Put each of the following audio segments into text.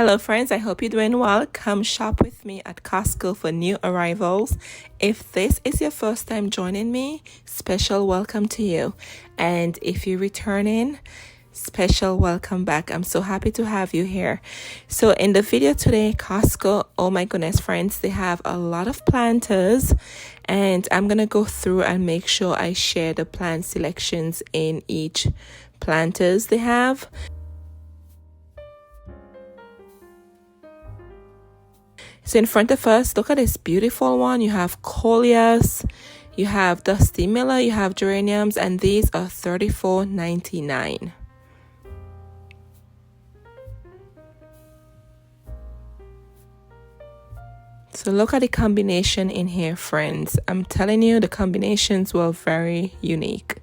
Hello friends, I hope you're doing well. Come shop with me at Costco for new arrivals. If this is your first time joining me, special welcome to you. And if you're returning, special welcome back. I'm so happy to have you here. So in the video today, Costco, oh my goodness friends, they have a lot of planters and I'm gonna go through and make sure I share the plant selections in each planters they have. So in front of us, look at this beautiful one. You have Coleus, you have Dusty Miller, you have geraniums, and these are $34.99. So look at the combination in here, friends. I'm telling you, the combinations were very unique.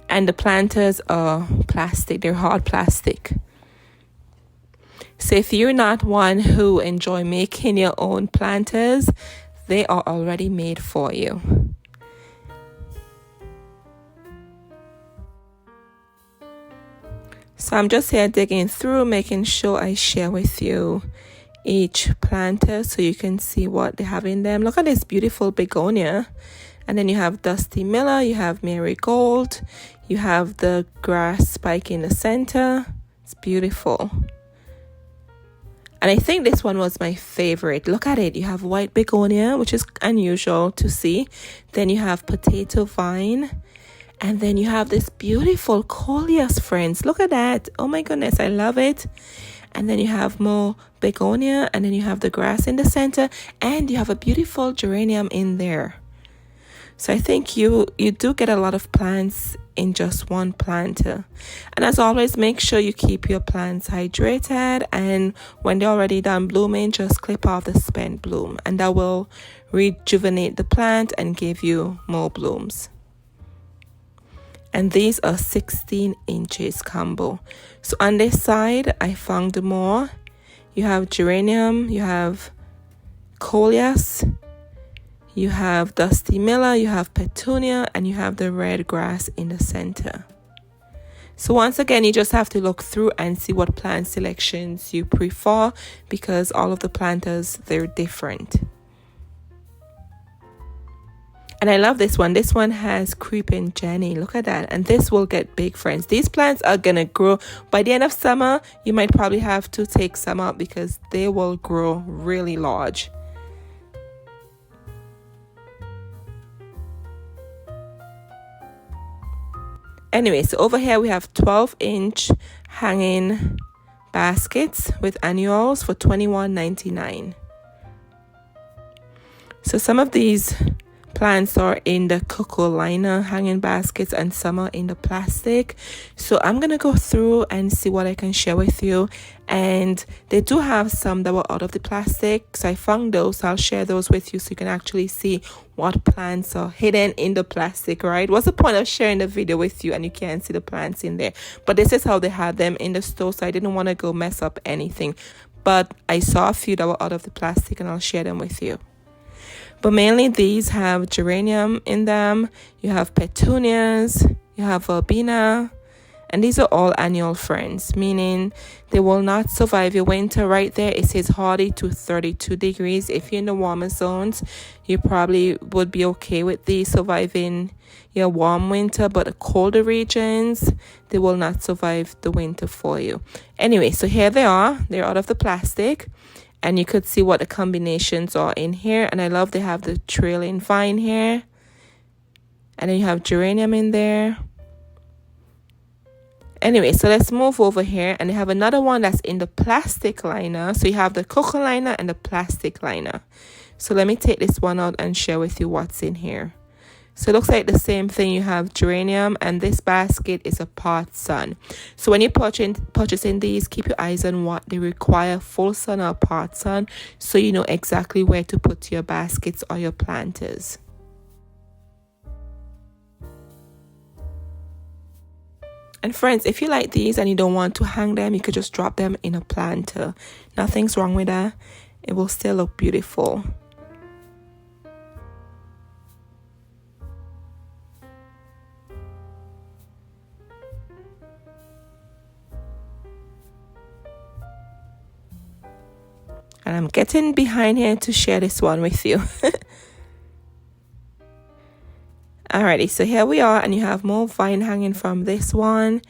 And the planters are plastic, they're hard plastic. So if you're not one who enjoy making your own planters, they are already made for you. So I'm just here digging through, making sure I share with you each planter so you can see what they have in them. Look at this beautiful begonia. And then you have Dusty Miller, you have Marigold, you have the grass spike in the center. It's beautiful. And I think this one was my favorite. Look at it. You have white begonia, which is unusual to see. Then you have potato vine. And then you have this beautiful coleus, friends. Look at that. Oh my goodness, I love it. And then you have more begonia. And then you have the grass in the center. And you have a beautiful geranium in there. So I think you do get a lot of plants in just one planter. And as always, make sure you keep your plants hydrated, and when they're already done blooming, just clip off the spent bloom, and that will rejuvenate the plant and give you more blooms. And these are 16 inches combo. So on this side, I found more. You have geranium, you have coleus, you have Dusty Miller, you have petunia, and you have the red grass in the center. So once again, you just have to look through and see what plant selections you prefer, because all of the planters, they're different. And I love this one. This one has Creeping Jenny. Look at that. And this will get big, friends. These plants are going to grow. By the end of summer, you might probably have to take some out because they will grow really large. Anyway, so over here we have 12-inch hanging baskets with annuals for $21.99. So some of these plants are in the cocoa liner hanging baskets and some are in the plastic. So I'm going to go through and see what I can share with you. And they do have some that were out of the plastic. So I found those. I'll share those with you so you can actually see what plants are hidden in the plastic, right? What's the point of sharing the video with you and you can't see the plants in there? But this is how they had them in the store. So I didn't want to go mess up anything. But I saw a few that were out of the plastic and I'll share them with you. But mainly these have geranium in them, you have petunias, you have verbena, and these are all annual, friends, meaning they will not survive your winter. Right there, it says hardy to 32 degrees. If you're in the warmer zones, you probably would be okay with these surviving your warm winter, but the colder regions, they will not survive the winter for you. Anyway, so here they are. They're out of the plastic. And you could see what the combinations are in here. And I love they have the trailing vine here. And then you have geranium in there. Anyway, so let's move over here. And they have another one that's in the plastic liner. So you have the cocoa liner and the plastic liner. So let me take this one out and share with you what's in here. So it looks like the same thing. You have geranium, and this basket is a part sun. So when you're purchasing these, keep your eyes on what they require, full sun or part sun, so you know exactly where to put your baskets or your planters. And friends, if you like these and you don't want to hang them, you could just drop them in a planter. Nothing's wrong with that. It will still look beautiful. And I'm getting behind here to share this one with you. Alrighty, so here we are, and you have more vine hanging from this one,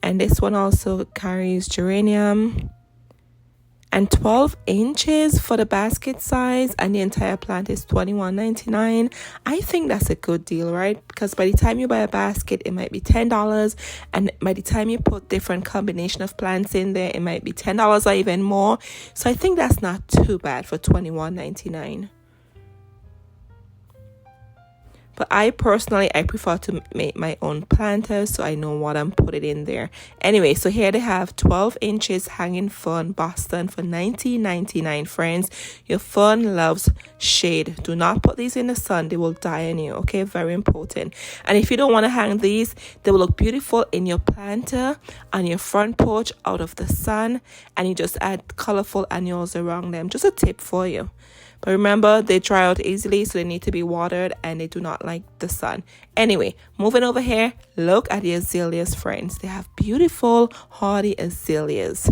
and this one also carries geranium. And 12 inches for the basket size, and the entire plant is $21.99. I think that's a good deal, right? Because by the time you buy a basket, it might be $10, and by the time you put different combination of plants in there, it might be $10 or even more. So I think that's not too bad for $21.99. But I personally prefer to make my own planters, so I know what I'm putting in there. Anyway, so here they have 12 inches hanging fern Boston for $19.99, friends. Your fern loves shade. Do not put these in the sun. They will die on you, okay? Very important. And if you don't want to hang these, they will look beautiful in your planter, on your front porch, out of the sun. And you just add colorful annuals around them. Just a tip for you. But remember, they dry out easily, so they need to be watered, and they do not like the sun. Anyway, moving over here, look at the azaleas, friends. They have beautiful, hardy azaleas.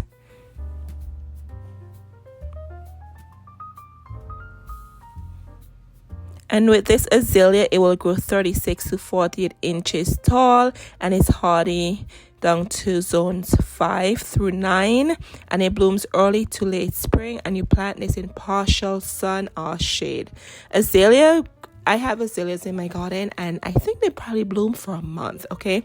And with this azalea, it will grow 36 to 48 inches tall, and it's hardy down to zones 5 through 9, and it blooms early to late spring, and you plant this in partial sun or shade. Azalea, I have azaleas in my garden, and I think they probably bloom for a month, okay?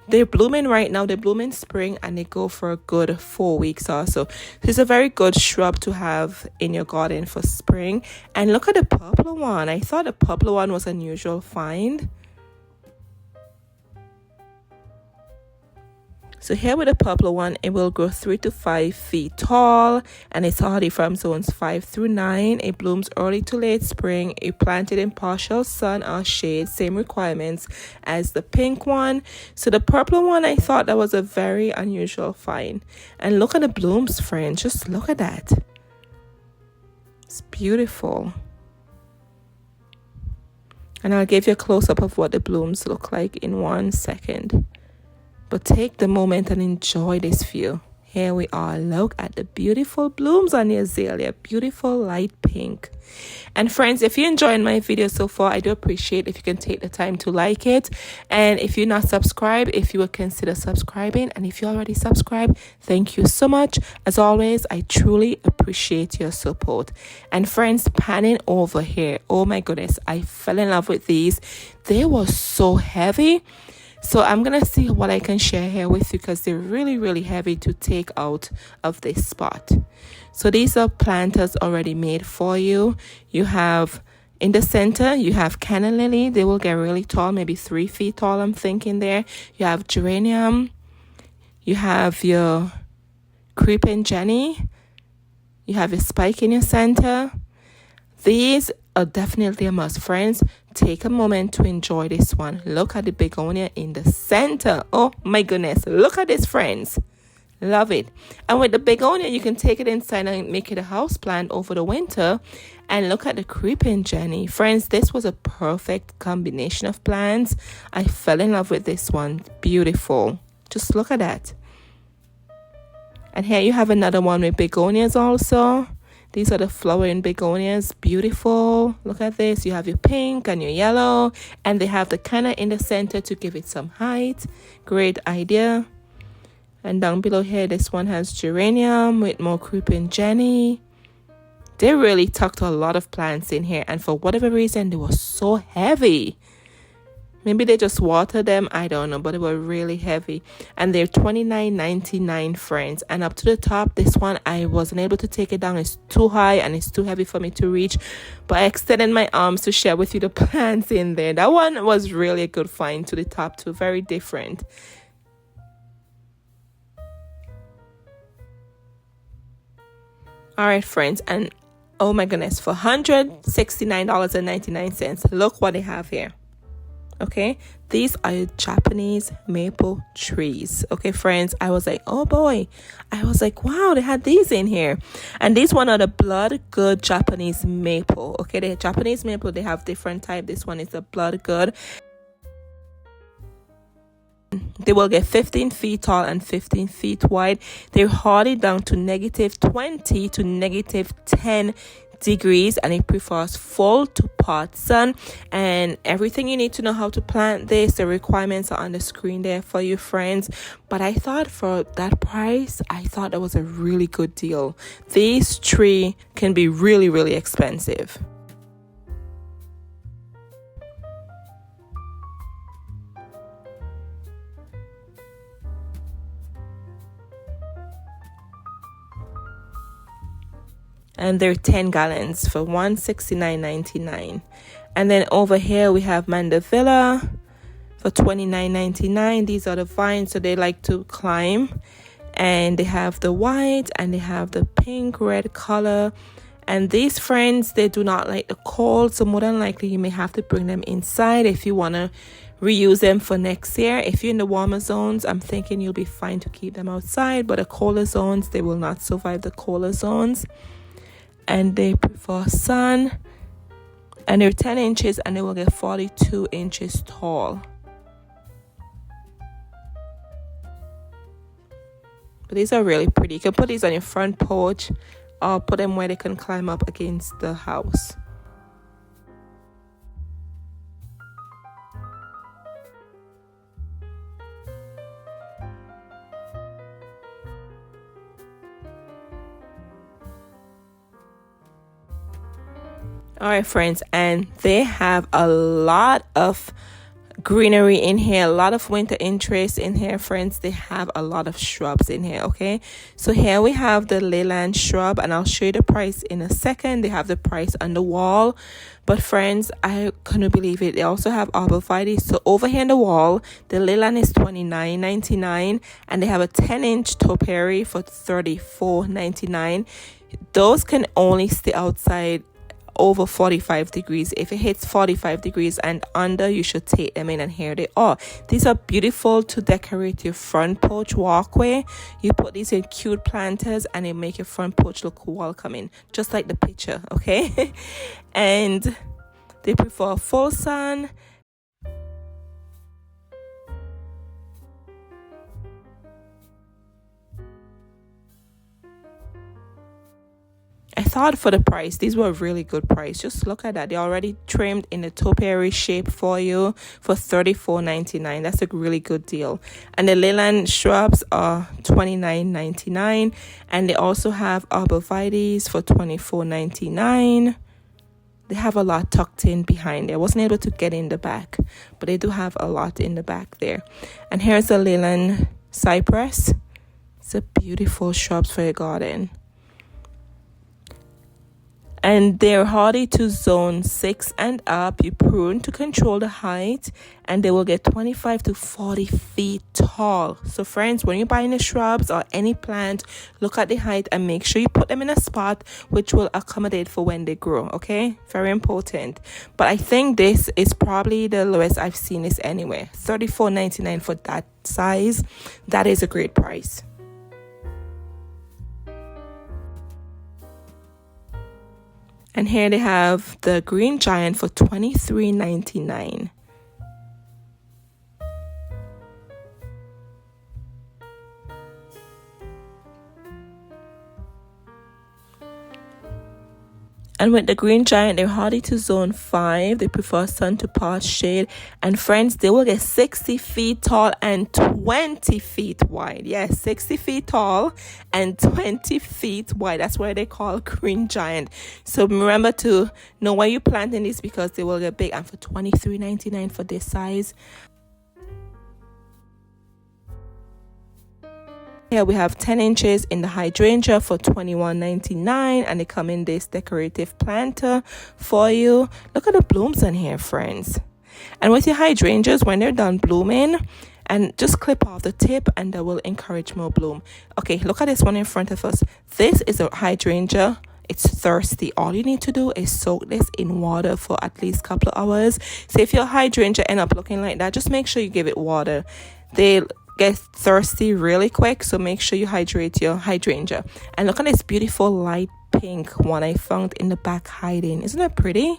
They're blooming right now. They bloom in spring, and they go for a good 4 weeks or so. It's a very good shrub to have in your garden for spring. And look at the purple one. I thought the purple one was an unusual find. So here with the purple one, it will grow 3 to 5 feet tall, and it's hardy from zones 5 through 9. It blooms early to late spring. It planted in partial sun or shade, same requirements as the pink one. So the purple one, I thought that was a very unusual find. And look at the blooms, friends. Just look at that. It's beautiful. And I'll give you a close-up of what the blooms look like in 1 second. But take the moment and enjoy this view. Here we are. Look at the beautiful blooms on the azalea. Beautiful light pink. And friends, if you're enjoying my video so far, I do appreciate if you can take the time to like it. And if you're not subscribed, if you would consider subscribing. And if you already subscribed, thank you so much. As always, I truly appreciate your support. And friends, panning over here. Oh my goodness, I fell in love with these. They were so heavy. So I'm going to see what I can share here with you, because they're really, really heavy to take out of this spot. So these are planters already made for you. You have in the center, you have canna lily. They will get really tall, maybe 3 feet tall, I'm thinking there. You have geranium. You have your creeping Jenny. You have your spike in your center. These are definitely a must, friends. Take a moment to enjoy this one. Look at the begonia in the center. Oh my goodness. Look at this, friends. Love it. And with the begonia, you can take it inside and make it a house plant over the winter. And look at the creeping Jenny. Friends, this was a perfect combination of plants. I fell in love with this one. Beautiful. Just look at that. And here you have another one with begonias also. These are the flowering begonias. Beautiful. Look at this. You have your pink and your yellow. And they have the canna in the center to give it some height. Great idea. And down below here, this one has geranium with more creeping Jenny. They really tucked a lot of plants in here. And for whatever reason, they were so heavy. Maybe they just watered them. I don't know. But they were really heavy. And they're $29.99, friends. And up to the top, this one, I wasn't able to take it down. It's too high and it's too heavy for me to reach. But I extended my arms to share with you the plants in there. That one was really a good find to the top too. Very different. All right, friends. And oh my goodness, for $169.99, look what they have here. Okay, these are Japanese maple trees. Okay, friends, I was like, oh boy, I was like, wow, they had these in here. And these one are the blood good Japanese maple. Okay, the Japanese maple, they have different type. This one is the blood good. They will get 15 feet tall and 15 feet wide. They're hardy down to -20 to -10 degrees, and it prefers full to part sun. And everything you need to know how to plant this, the requirements are on the screen there for you, friends. But I thought for that price, I thought that was a really good deal. These trees can be really, really expensive. And they're 10 gallons for $169.99. And then over here we have Mandevilla for $29.99. These are the vines, so they like to climb. And they have the white and they have the pink red color. And these, friends, they do not like the cold, so more than likely you may have to bring them inside if you want to reuse them for next year. If you're in the warmer zones, I'm thinking you'll be fine to keep them outside, but the colder zones, they will not survive the colder zones. And they prefer sun, and they're 10 inches and they will get 42 inches tall. But these are really pretty. You can put these on your front porch or put them where they can climb up against the house. All right, friends, and they have a lot of greenery in here, a lot of winter interest in here, friends. They have a lot of shrubs in here. Okay, so here we have the leyland shrub, and I'll show you the price in a second. They have the price on the wall, but friends, I couldn't believe it. They also have arborvitae. So over here on the wall, the leyland is $29.99, and they have a 10-inch topiary for $34.99. Those can only stay outside over 45 degrees. If it hits 45 degrees and under, you should take them in, and here they are. These are beautiful to decorate your front porch walkway. You put these in cute planters and it make your front porch look welcoming, just like the picture. Okay. And they prefer full sun. I thought for the price, these were a really good price. Just look at that. They're already trimmed in the topiary shape for you for $34.99. That's a really good deal. And the leyland shrubs are $29.99. And they also have arborvitaes for $24.99. They have a lot tucked in behind there. I wasn't able to get in the back, but they do have a lot in the back there. And here's the leyland cypress. It's a beautiful shrubs for your garden. And they're hardy to zone 6 and up. You prune to control the height, and they will get 25 to 40 feet tall. So friends, when you're buying the shrubs or any plant, look at the height and make sure you put them in a spot which will accommodate for when they grow. Okay, very important. But I think this is probably the lowest I've seen this anywhere. $34.99 for that size. That is a great price. And here they have the green giant for $23.99. And with the green giant, they're hardy to zone 5. They prefer sun to part shade. And friends, they will get 60 feet tall and 20 feet wide. Yes, 60 feet tall and 20 feet wide. That's why they call green giant. So remember to know why you're planting this, because they will get big. And for $23.99 for this size. Here we have 10 inches in the hydrangea for $21.99, and they come in this decorative planter for you. Look at the blooms in here, friends. And with your hydrangeas, when they're done blooming, and just clip off the tip and that will encourage more bloom. Okay, look at this one in front of us. This is a hydrangea. It's thirsty. All you need to do is soak this in water for at least a couple of hours. So if your hydrangea end up looking like that, just make sure you give it water. They get thirsty really quick, so make sure you hydrate your hydrangea. And look at this beautiful light pink one I found in the back hiding. Isn't that pretty?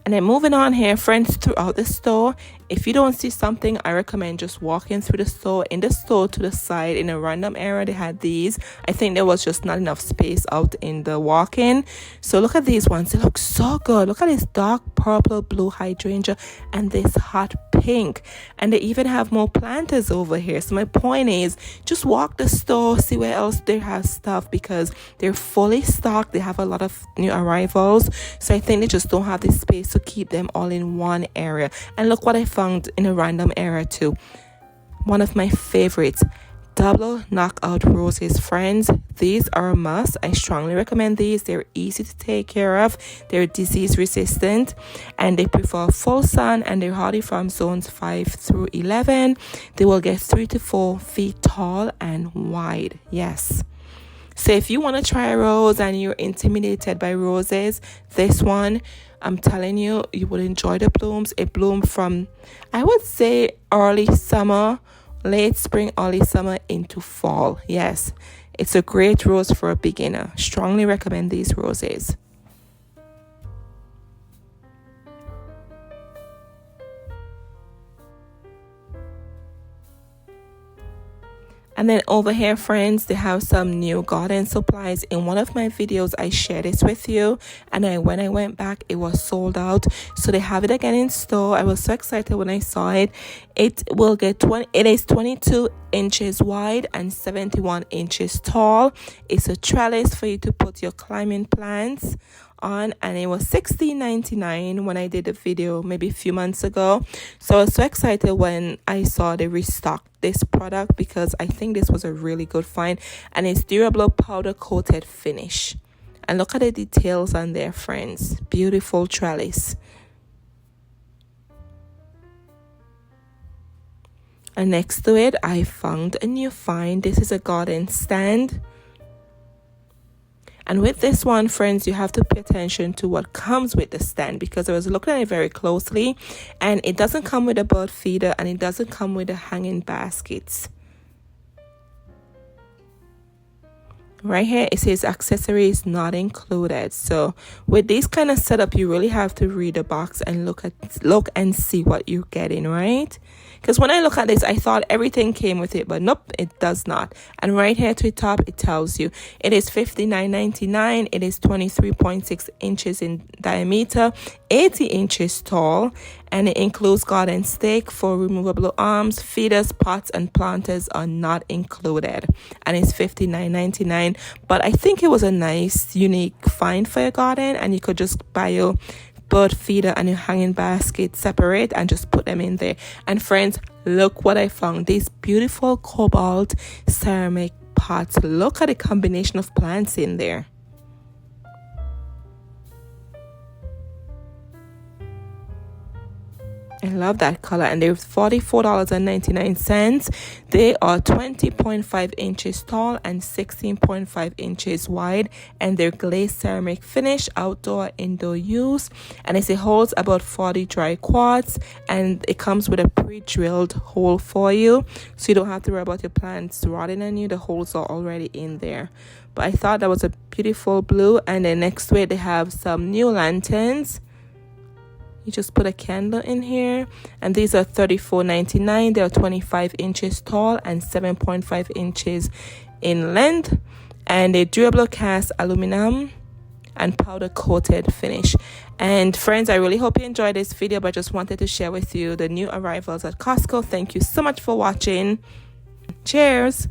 And then moving on here, friends, throughout the store, if you don't see something, I recommend just walking through the store. In the store to the side, in a random area, they had these. I think there was just not enough space out in the walk-in. So look at these ones. They look so good. Look at this dark purple blue hydrangea and this hot pink. And they even have more planters over here. So my point is, just walk the store, see where else they have stuff, because they're fully stocked. They have a lot of new arrivals. So I think they just don't have the space to keep them all in one area. And look what I found in a random area too. One of my favorites, double knockout roses, friends. These are a must. I strongly recommend these. They're easy to take care of. They're disease resistant and they prefer full sun, and they're hardy from zones 5 through 11. They will get 3 to 4 feet tall and wide. Yes. So if you want to try a rose and you're intimidated by roses, this one, I'm telling you, you will enjoy the blooms. It bloomed from, I would say, early summer, late spring, early summer into fall. Yes, it's a great rose for a beginner. Strongly recommend these roses. And then over here, friends, they have some new garden supplies. In one of my videos, I shared this with you. And when I went back, it was sold out. So they have it again in store. I was so excited when I saw it. It is 22 inches wide and 71 inches tall. It's a trellis for you to put your climbing plants on, and it was $16.99 when I did the video maybe a few months ago. So I was so excited when I saw they restocked this product, because I think this was a really good find, and it's durable powder coated finish. And look at the details on there, friends. Beautiful trellis. And next to it, I found a new find. This is a garden stand. And with this one, friends, you have to pay attention to what comes with the stand, because I was looking at it very closely, and it doesn't come with a bird feeder, and it doesn't come with the hanging baskets. Right here, it says accessories not included. So with this kind of setup, you really have to read the box and look and see what you're getting, right? Because when I look at this, I thought everything came with it, but nope, it does not. And right here to the top, it tells you it is $59.99. It is 23.6 inches in diameter, 80 inches tall, and it includes garden stake for removable arms. Feeders, pots, and planters are not included, and it's $59.99. But I think it was a nice, unique find for your garden, and you could just buy your bird feeder and your hanging basket separate and just put them in there. And friends, look what I found. These beautiful cobalt ceramic pots. Look at the combination of plants in there. I love that color, and they're $44.99. They are 20.5 inches tall and 16.5 inches wide, and they're glazed ceramic finish, outdoor, indoor use. And it holds about 40 dry quartz, and it comes with a pre-drilled hole for you, so you don't have to worry about your plants rotting on you. The holes are already in there. But I thought that was a beautiful blue. And then next to it, they have some new lanterns. You just put a candle in here, and these are $34.99. They are 25 inches tall and 7.5 inches in length, and they're durable cast aluminum and powder coated finish. And friends, I really hope you enjoyed this video, but I just wanted to share with you the new arrivals at Costco. Thank you so much for watching. Cheers.